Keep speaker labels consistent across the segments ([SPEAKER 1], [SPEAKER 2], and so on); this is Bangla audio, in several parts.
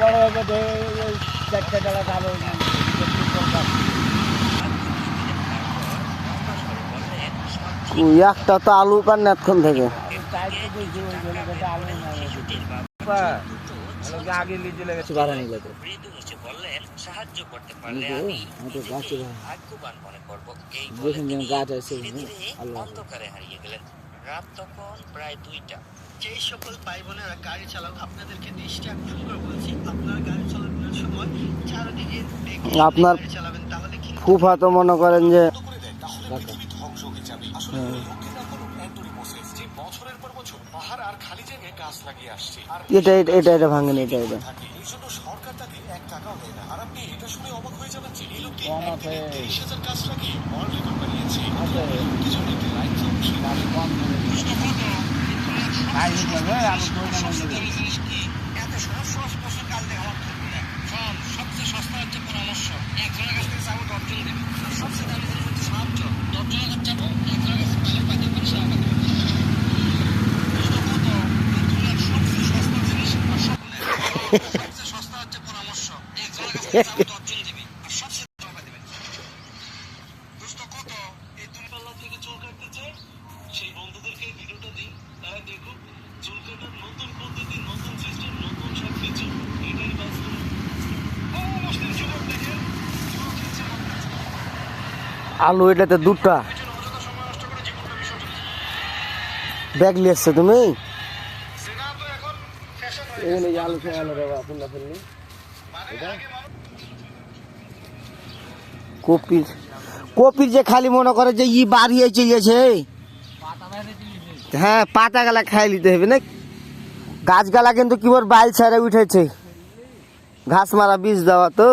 [SPEAKER 1] বড় হবে চারটে টাকা যাবে
[SPEAKER 2] একটা তো আলু পান এতক্ষণ থেকে
[SPEAKER 1] আগে লিজে লেগেছে বাড়া নিলে তো
[SPEAKER 3] সাহায্য করতে পারলে আমি ভাগ্যবান মনে করব। এই
[SPEAKER 1] গাছ আছে
[SPEAKER 3] অন্ধকারে হারিয়ে গেলেন। রাত তখন প্রায় 2টা। যেই সকল ভাই বোনেরা গাড়ি চালান আপনাদেরকে দৃষ্টি আকর্ষণ করে বলছি, আপনার গাড়ি চালানোর সময় চারদিকে
[SPEAKER 2] আপনার
[SPEAKER 3] চালাবেন, তাহলে
[SPEAKER 2] ফুফা তো মনে করেন যে
[SPEAKER 3] ধ্বংস হয়ে যাবে। আসলে একদমই প্রসেস যে বছরের পর বছর পাহাড় আর খালি জায়গায় গাছ লাগিয়ে আসছে। আর
[SPEAKER 2] এটা ভাঙেন এটা
[SPEAKER 3] এই জন্য সরকার তাকে 1 টাকাও দেয় না। আর আপনি এটা শুনে অবাক হয়ে যাবেন যে এই লোকটি 30,000 গাছ লাগিয়ে ওয়ার্ল্ড রেকর্ড বানিয়েছে। পিছনে একটি লাইট জ্বলছে। এত সহজ সহজ প্রশ্ন কাল থেকে আমার থাকবে না। সবচেয়ে সস্তা হচ্ছে পরামর্শ। 1 জনের কাছ থেকে চাবো 10 জন দেবে। সবচেয়ে দামি জিনিস হচ্ছে সাহায্য। 10 জনের কাছে চাবো 1 জনের কাছে পাইলে পাইতে পারে সেবা পাইতে পারে। সবচেয়ে সস্তা জিনিস সবচেয়ে সস্তা হচ্ছে পরামর্শ। 1 জনের কাছ থেকে চাবো 10 জন দেবে। আর সবচেয়ে সেবা পাইতে পারে। দোস্ত কত এই দুনিপাল্লা থেকে চুল কাটতে চাই, সেই বন্ধুদেরকে ভিডিওটা দিই, তারা দেখুক চুল কাটার নতুন পদ্ধতি, নতুন সিস্টেম, নতুন সব কিছু। এটাই বাস করুন। মুসলিম যুবক দেখেন চুল খেলছে
[SPEAKER 2] আলু এটাতে দুটা
[SPEAKER 3] অযথা সময় নষ্ট করে জীবনটা বিসর্জন দিচ্ছে।
[SPEAKER 2] ব্যাগ নিয়ে এসছো তুমি
[SPEAKER 3] সেনা তো এখন ফ্যাশন হয়ে গেছে।
[SPEAKER 1] আলু খেয়ে আলো রে পুন্না ফেললি
[SPEAKER 2] কপির যে খালি মনে করে যে বাড়িয়ে চলেছে। হ্যাঁ পাতা গালা খাই নিতে হবে না, গাছগালা কিন্তু কি বল বাইল ছাড়া উঠেছে, ঘাস মারা বীজ দেওয়া তো।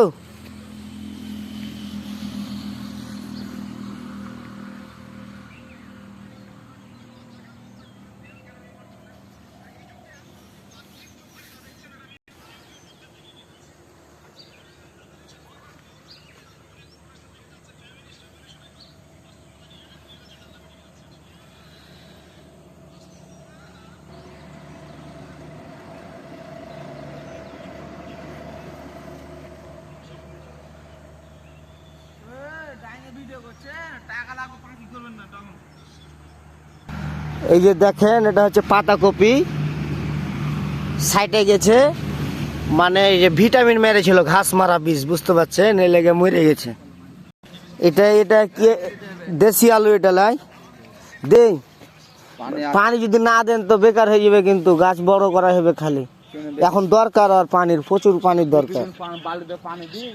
[SPEAKER 2] এই যে দেখেন এটা হচ্ছে পাতাকপি, সাইডে গেছে মানে এই যে ভিটামিন মেরেছিল ঘাস মারা বীজ, বুঝতে পারছেন, এই লেগে মরে গেছে। এটা কি দেশি আলু, এটা লাই দেই পানি যদি না দেন তো বেকার হয়ে যাবে, কিন্তু গাছ বড় করা হবে খালি। এখন দরকার আর পানির, প্রচুর পানির দরকার।
[SPEAKER 1] বালতিতে পানি দিই,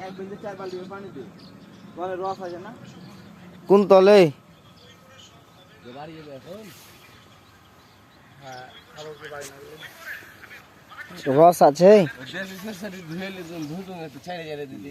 [SPEAKER 1] 1 বালতি 4 বালতি পানি দিই, পরে রস আছে না
[SPEAKER 2] কোন তলে
[SPEAKER 1] বাড়ি যাবে এখন। হ্যাঁ
[SPEAKER 2] রস আছে
[SPEAKER 1] ধুয়ে ধুয়ে একটু ছেড়ে ছেড়ে দিদি।